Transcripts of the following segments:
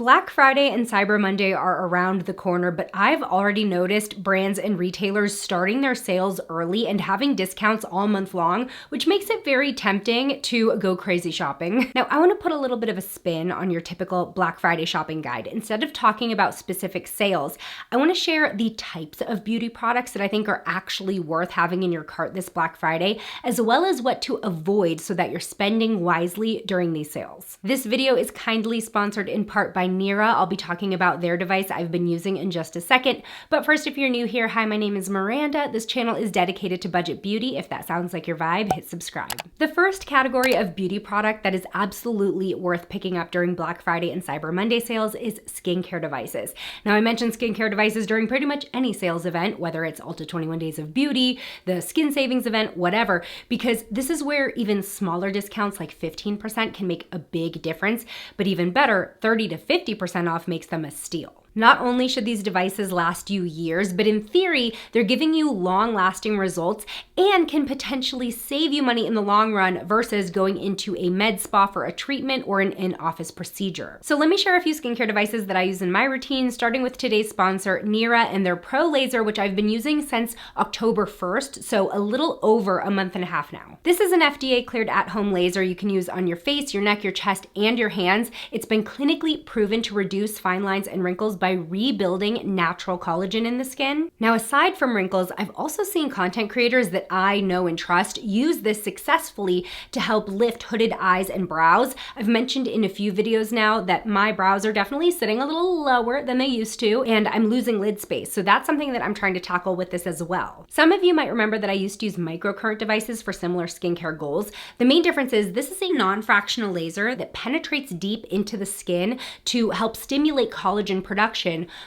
Black Friday and Cyber Monday are around the corner, but I've already noticed brands and retailers starting their sales early and having discounts all month long, which makes it very tempting to go crazy shopping. Now, I want to put a little bit of a spin on your typical Black Friday shopping guide. Instead of talking about specific sales, I want to share the types of beauty products that I think are actually worth having in your cart this Black Friday, as well as what to avoid so that you're spending wisely during these sales. This video is kindly sponsored in part by NIRA. I'll be talking about their device I've been using in just a second. But first, if you're new here, hi, my name is Miranda. This channel is dedicated to budget beauty. If that sounds like your vibe, hit subscribe. The first category of beauty product that is absolutely worth picking up during Black Friday and Cyber Monday sales is skincare devices. Now, I mentioned skincare devices during pretty much any sales event, whether it's Ulta 21 Days of Beauty, the skin savings event, whatever, because this is where even smaller discounts like 15% can make a big difference, but even better, 30 to 50% off makes them a steal. Not only should these devices last you years, but in theory, they're giving you long-lasting results and can potentially save you money in the long run versus going into a med spa for a treatment or an in-office procedure. So let me share a few skincare devices that I use in my routine, starting with today's sponsor, NIRA, and their Pro Laser, which I've been using since October 1st, so a little over a month and a half now. This is an FDA-cleared at-home laser you can use on your face, your neck, your chest, and your hands. It's been clinically proven to reduce fine lines and wrinkles by rebuilding natural collagen in the skin. Now, aside from wrinkles, I've also seen content creators that I know and trust use this successfully to help lift hooded eyes and brows. I've mentioned in a few videos now that my brows are definitely sitting a little lower than they used to, and I'm losing lid space. So that's something that I'm trying to tackle with this as well. Some of you might remember that I used to use microcurrent devices for similar skincare goals. The main difference is this is a non-fractional laser that penetrates deep into the skin to help stimulate collagen production,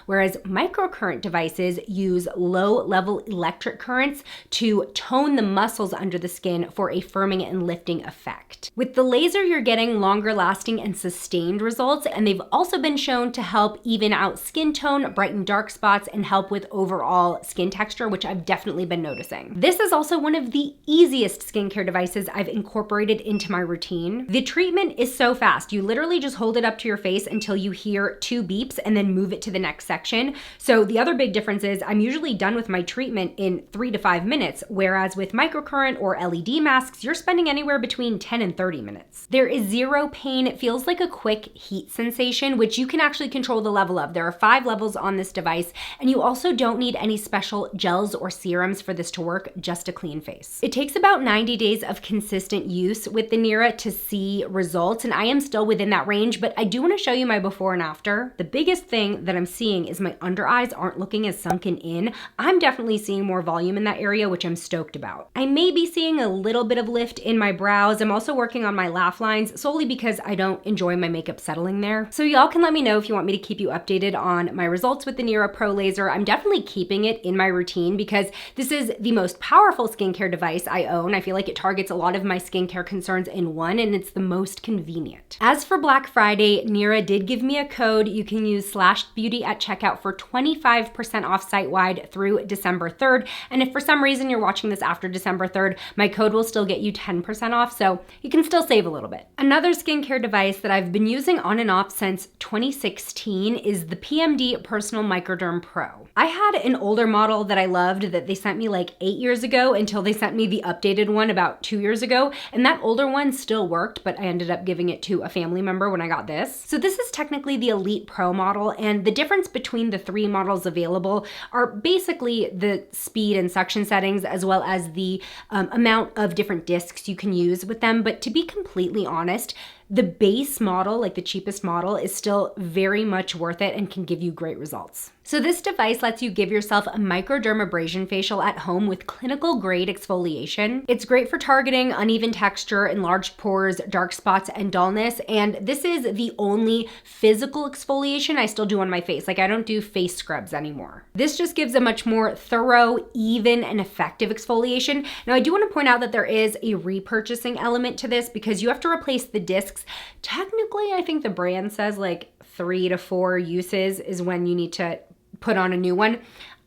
whereas microcurrent devices use low-level electric currents to tone the muscles under the skin for a firming and lifting effect. With the laser, you're getting longer-lasting and sustained results, and they've also been shown to help even out skin tone, brighten dark spots, and help with overall skin texture, which I've definitely been noticing. This is also one of the easiest skincare devices I've incorporated into my routine. The treatment is so fast. You literally just hold it up to your face until you hear 2 beeps and then move it to the next section. So the other big difference is I'm usually done with my treatment in 3 to 5 minutes, whereas with microcurrent or LED masks, you're spending anywhere between 10 and 30 minutes. There is zero pain. It feels like a quick heat sensation, which you can actually control the level of. There are 5 levels on this device, and you also don't need any special gels or serums for this to work, just a clean face. It takes about 90 days of consistent use with the NIRA to see results, and I am still within that range, but I do want to show you my before and after. The biggest thing that I'm seeing is my under eyes aren't looking as sunken in. I'm definitely seeing more volume in that area, which I'm stoked about. I may be seeing a little bit of lift in my brows. I'm also working on my laugh lines solely because I don't enjoy my makeup settling there. So y'all can let me know if you want me to keep you updated on my results with the NIRA Pro Laser. I'm definitely keeping it in my routine because this is the most powerful skincare device I own. I feel like it targets a lot of my skincare concerns in one, and it's the most convenient. As for Black Friday, NIRA did give me a code. You can use /beauty at checkout for 25% off site-wide through December 3rd. And if for some reason you're watching this after December 3rd, my code will still get you 10% off, so you can still save a little bit. Another skincare device that I've been using on and off since 2016 is the PMD Personal Microderm Pro. I had an older model that I loved that they sent me like 8 years ago until they sent me the updated one about 2 years ago, and that older one still worked, but I ended up giving it to a family member when I got this. So this is technically the Elite Pro model, and the difference between the 3 models available are basically the speed and suction settings as well as the amount of different discs you can use with them. But to be completely honest, the base model, like the cheapest model, is still very much worth it and can give you great results. So this device lets you give yourself a microdermabrasion facial at home with clinical grade exfoliation. It's great for targeting uneven texture, enlarged pores, dark spots, and dullness. And this is the only physical exfoliation I still do on my face. Like, I don't do face scrubs anymore. This just gives a much more thorough, even, and effective exfoliation. Now, I do want to point out that there is a repurchasing element to this because you have to replace the discs. Technically, I think the brand says like 3 to 4 uses is when you need to put on a new one.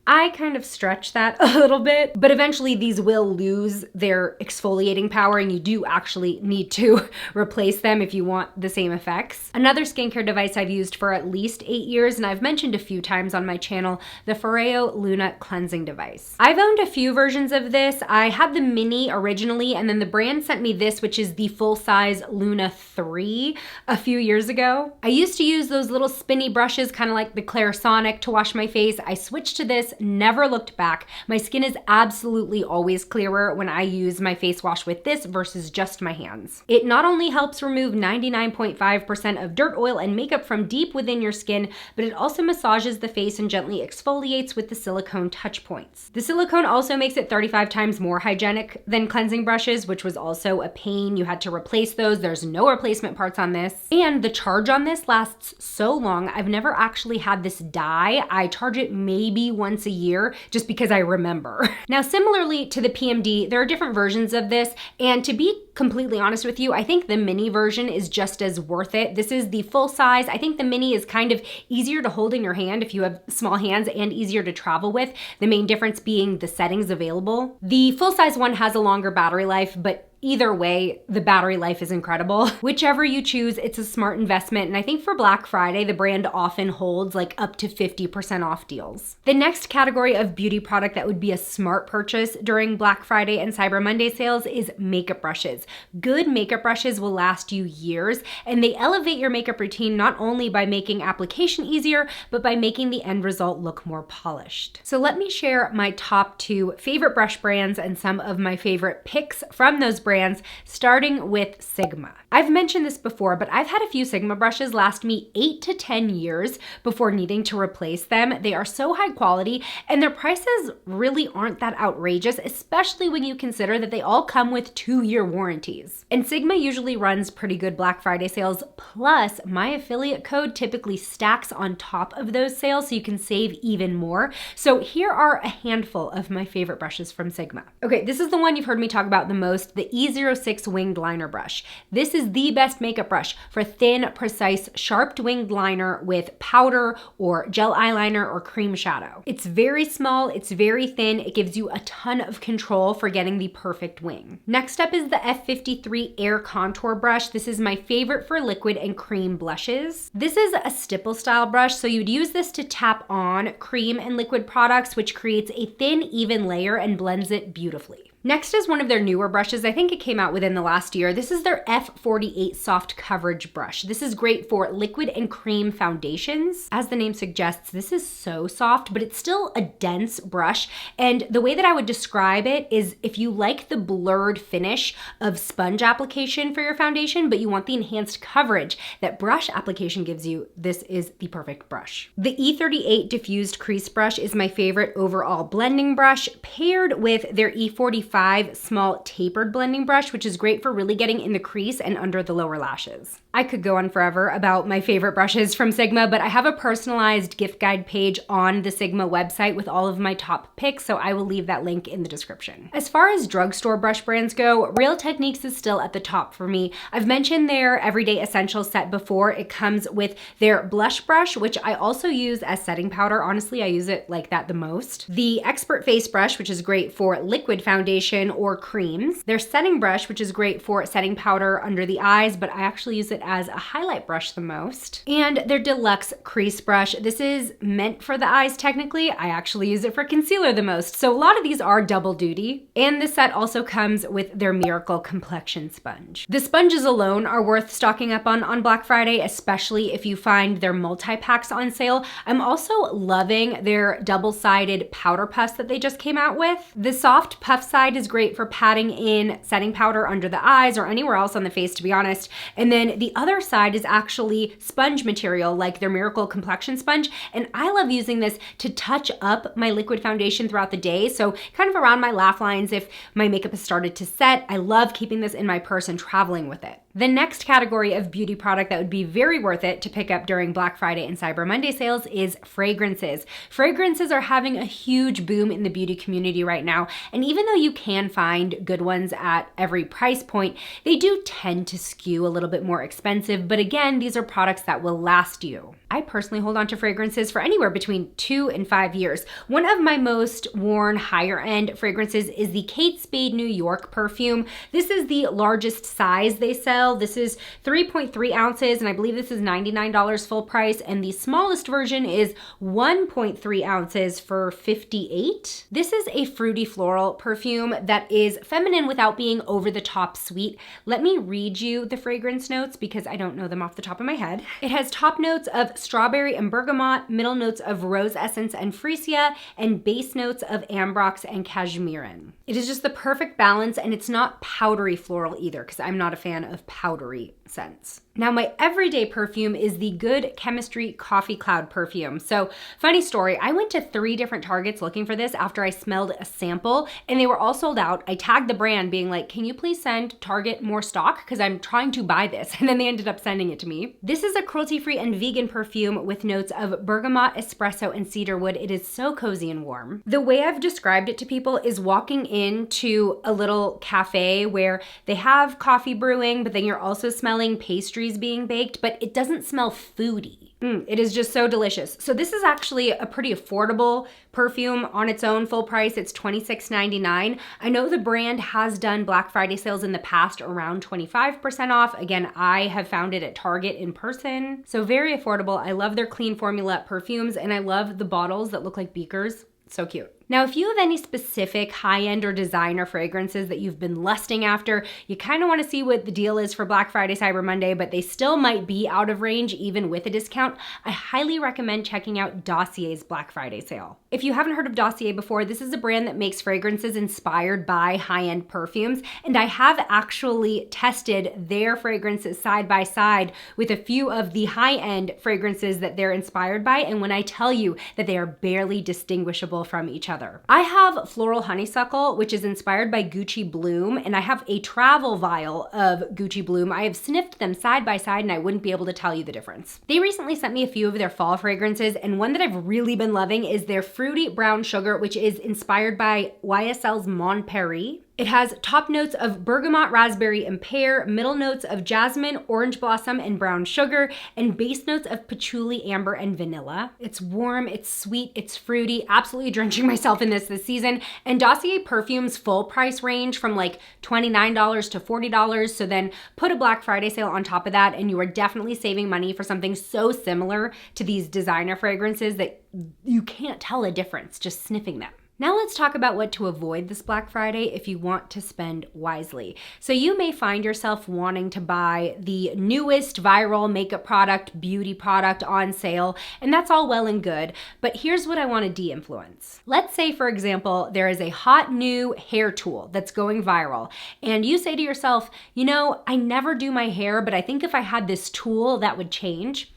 I kind of stretch that a little bit, but eventually these will lose their exfoliating power and you do actually need to replace them if you want the same effects. Another skincare device I've used for at least 8 years, and I've mentioned a few times on my channel, the FOREO Luna cleansing device. I've owned a few versions of this. I had the mini originally, and then the brand sent me this, which is the full-size Luna 3 a few years ago. I used to use those little spinny brushes, kind of like the Clarisonic, to wash my face. I switched to this, never looked back. My skin is absolutely always clearer when I use my face wash with this versus just my hands. It not only helps remove 99.5% of dirt, oil, and makeup from deep within your skin, but it also massages the face and gently exfoliates with the silicone touch points. The silicone also makes it 35 times more hygienic than cleansing brushes, which was also a pain. You had to replace those. There's no replacement parts on this. And the charge on this lasts so long. I've never actually had this die. I charge it maybe once a year just because I remember. Now, similarly to the PMD, there are different versions of this. And to be completely honest with you, I think the mini version is just as worth it. This is the full size. I think the mini is kind of easier to hold in your hand if you have small hands and easier to travel with. The main difference being the settings available. The full size one has a longer battery life, but either way, the battery life is incredible. Whichever you choose, it's a smart investment. And I think for Black Friday, the brand often holds like up to 50% off deals. The next category of beauty product that would be a smart purchase during Black Friday and Cyber Monday sales is makeup brushes. Good makeup brushes will last you years, and they elevate your makeup routine not only by making application easier, but by making the end result look more polished. So let me share my top 2 favorite brush brands and some of my favorite picks from those brands, starting with Sigma. I've mentioned this before, but I've had a few Sigma brushes last me 8 to 10 years before needing to replace them. They are so high quality and their prices really aren't that outrageous, especially when you consider that they all come with 2-year warranties. And Sigma usually runs pretty good Black Friday sales, plus my affiliate code typically stacks on top of those sales so you can save even more. So here are a handful of my favorite brushes from Sigma. Okay, this is the one you've heard me talk about the most, the E06 winged liner brush. This is the best makeup brush for thin, precise, sharp winged liner with powder or gel eyeliner or cream shadow. It's very small, it's very thin, it gives you a ton of control for getting the perfect wing. Next up is the F53 Air Contour brush. This is my favorite for liquid and cream blushes. This is a stipple style brush, so you'd use this to tap on cream and liquid products, which creates a thin, even layer and blends it beautifully. Next is one of their newer brushes. I think it came out within the last year. This is their F48 Soft Coverage brush. This is great for liquid and cream foundations. As the name suggests, this is so soft, but it's still a dense brush. And the way that I would describe it is if you like the blurred finish of sponge application for your foundation, but you want the enhanced coverage that brush application gives you, this is the perfect brush. The E38 Diffused Crease Brush is my favorite overall blending brush, paired with their E45 small tapered blending brush, which is great for really getting in the crease and under the lower lashes. I could go on forever about my favorite brushes from Sigma, but I have a personalized gift guide page on the Sigma website with all of my top picks, so I will leave that link in the description. As far as drugstore brush brands go, Real Techniques is still at the top for me. I've mentioned their Everyday Essentials set before. It comes with their blush brush, which I also use as setting powder. Honestly, I use it like that the most. The Expert Face Brush, which is great for liquid foundation or creams. Their setting brush, which is great for setting powder under the eyes, but I actually use it as a highlight brush the most. And their Deluxe Crease Brush. This is meant for the eyes technically. I actually use it for concealer the most. So a lot of these are double duty. And this set also comes with their Miracle Complexion Sponge. The sponges alone are worth stocking up on Black Friday, especially if you find their multi-packs on sale. I'm also loving their double-sided powder puffs that they just came out with. The soft puff side is great for patting in setting powder under the eyes or anywhere else on the face, to be honest. And then the other side is actually sponge material, like their Miracle Complexion Sponge. And I love using this to touch up my liquid foundation throughout the day. So kind of around my laugh lines if my makeup has started to set. I love keeping this in my purse and traveling with it. The next category of beauty product that would be very worth it to pick up during Black Friday and Cyber Monday sales is fragrances. Fragrances are having a huge boom in the beauty community right now. And even though you can find good ones at every price point, they do tend to skew a little bit more expensive. But again, these are products that will last you. I I personally hold on to fragrances for anywhere between 2 and 5 years. One of my most worn higher end fragrances is the Kate Spade New York perfume. This is the largest size they sell. This is 3.3 ounces, and I believe this is $99 full price, and the smallest version is 1.3 ounces for $58. This is a fruity floral perfume that is feminine without being over the top sweet. Let me read you the fragrance notes because I don't know them off the top of my head. It has top notes of strawberry and bergamot, middle notes of rose essence and freesia, and base notes of ambrox and cashmeran. It is just the perfect balance, and it's not powdery floral either because I'm not a fan of powdery scents. Now, my everyday perfume is the Good Chemistry Coffee Cloud perfume. So, funny story, I went to 3 different Targets looking for this after I smelled a sample, and they were all sold out. I tagged the brand being like, can you please send Target more stock? Because I'm trying to buy this. And then they ended up sending it to me. This is a cruelty-free and vegan perfume with notes of bergamot, espresso, and cedarwood. It is so cozy and warm. The way I've described it to people is walking into a little cafe where they have coffee brewing, but then you're also smelling pastries being baked, but it doesn't smell foody. It is just so delicious. So this is actually a pretty affordable perfume on its own, full price. It's $26.99. I know the brand has done Black Friday sales in the past around 25% off. Again, I have found it at Target in person. So very affordable. I love their clean formula perfumes, and I love the bottles that look like beakers. So cute. Now, if you have any specific high-end or designer fragrances that you've been lusting after, you kind of want to see what the deal is for Black Friday, Cyber Monday, but they still might be out of range even with a discount, I highly recommend checking out Dossier's Black Friday sale. If you haven't heard of Dossier before, this is a brand that makes fragrances inspired by high-end perfumes, and I have actually tested their fragrances side by side with a few of the high-end fragrances that they're inspired by, and when I tell you that they are barely distinguishable from each other. I have Floral Honeysuckle, which is inspired by Gucci Bloom, and I have a travel vial of Gucci Bloom. I have sniffed them side by side, and I wouldn't be able to tell you the difference. They recently sent me a few of their fall fragrances, and one that I've really been loving is their Fruity Brown Sugar, which is inspired by YSL's Mon Paris. It has top notes of bergamot, raspberry, and pear, middle notes of jasmine, orange blossom, and brown sugar, and base notes of patchouli, amber, and vanilla. It's warm, it's sweet, it's fruity, absolutely drenching myself in this season. And Dossier perfumes full price range from like $29 to $40. So then put a Black Friday sale on top of that, and you are definitely saving money for something so similar to these designer fragrances that you can't tell a difference just sniffing them. Now let's talk about what to avoid this Black Friday if you want to spend wisely. So you may find yourself wanting to buy the newest viral makeup product, beauty product on sale, and that's all well and good, but here's what I want to de-influence. Let's say, for example, there is a hot new hair tool that's going viral, and you say to yourself, you know, I never do my hair, but I think if I had this tool, that would change.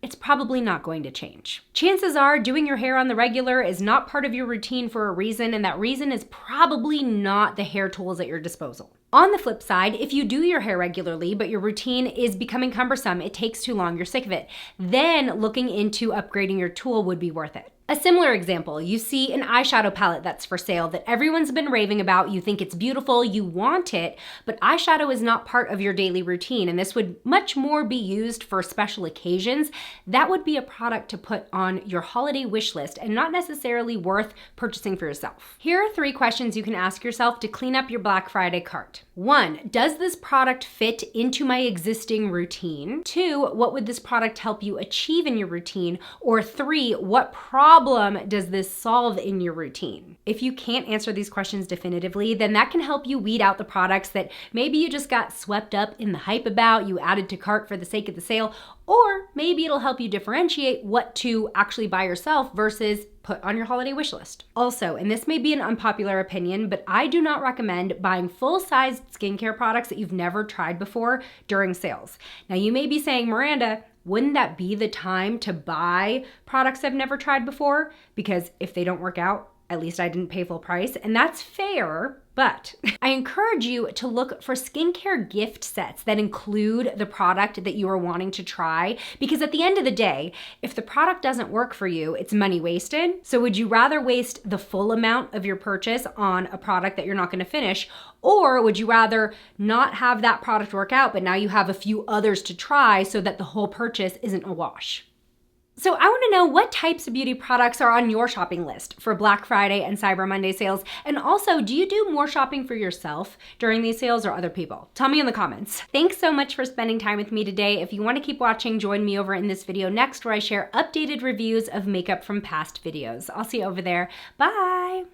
It's probably not going to change. Chances are doing your hair on the regular is not part of your routine for a reason, and that reason is probably not the hair tools at your disposal. On the flip side, if you do your hair regularly, but your routine is becoming cumbersome, it takes too long, you're sick of it, then looking into upgrading your tool would be worth it. A similar example, you see an eyeshadow palette that's for sale that everyone's been raving about, you think it's beautiful, you want it, but eyeshadow is not part of your daily routine, and this would much more be used for special occasions. That would be a product to put on your holiday wish list and not necessarily worth purchasing for yourself. Here are 3 questions you can ask yourself to clean up your Black Friday cart. 1, does this product fit into my existing routine? 2, what would this product help you achieve in your routine? Or 3, what problem does this solve in your routine? If you can't answer these questions definitively, then that can help you weed out the products that maybe you just got swept up in the hype about, you added to cart for the sake of the sale, or maybe it'll help you differentiate what to actually buy yourself versus put on your holiday wish list. Also, and this may be an unpopular opinion, but I do not recommend buying full-sized skincare products that you've never tried before during sales. Now, you may be saying, Miranda, wouldn't that be the time to buy products I've never tried before? Because if they don't work out, at least I didn't pay full price, and that's fair, but I encourage you to look for skincare gift sets that include the product that you are wanting to try, because at the end of the day, if the product doesn't work for you, it's money wasted. So would you rather waste the full amount of your purchase on a product that you're not gonna finish, or would you rather not have that product work out, but now you have a few others to try so that the whole purchase isn't a wash? So I want to know what types of beauty products are on your shopping list for Black Friday and Cyber Monday sales. And also, do you do more shopping for yourself during these sales or other people? Tell me in the comments. Thanks so much for spending time with me today. If you want to keep watching, join me over in this video next where I share updated reviews of makeup from past videos. I'll see you over there. Bye.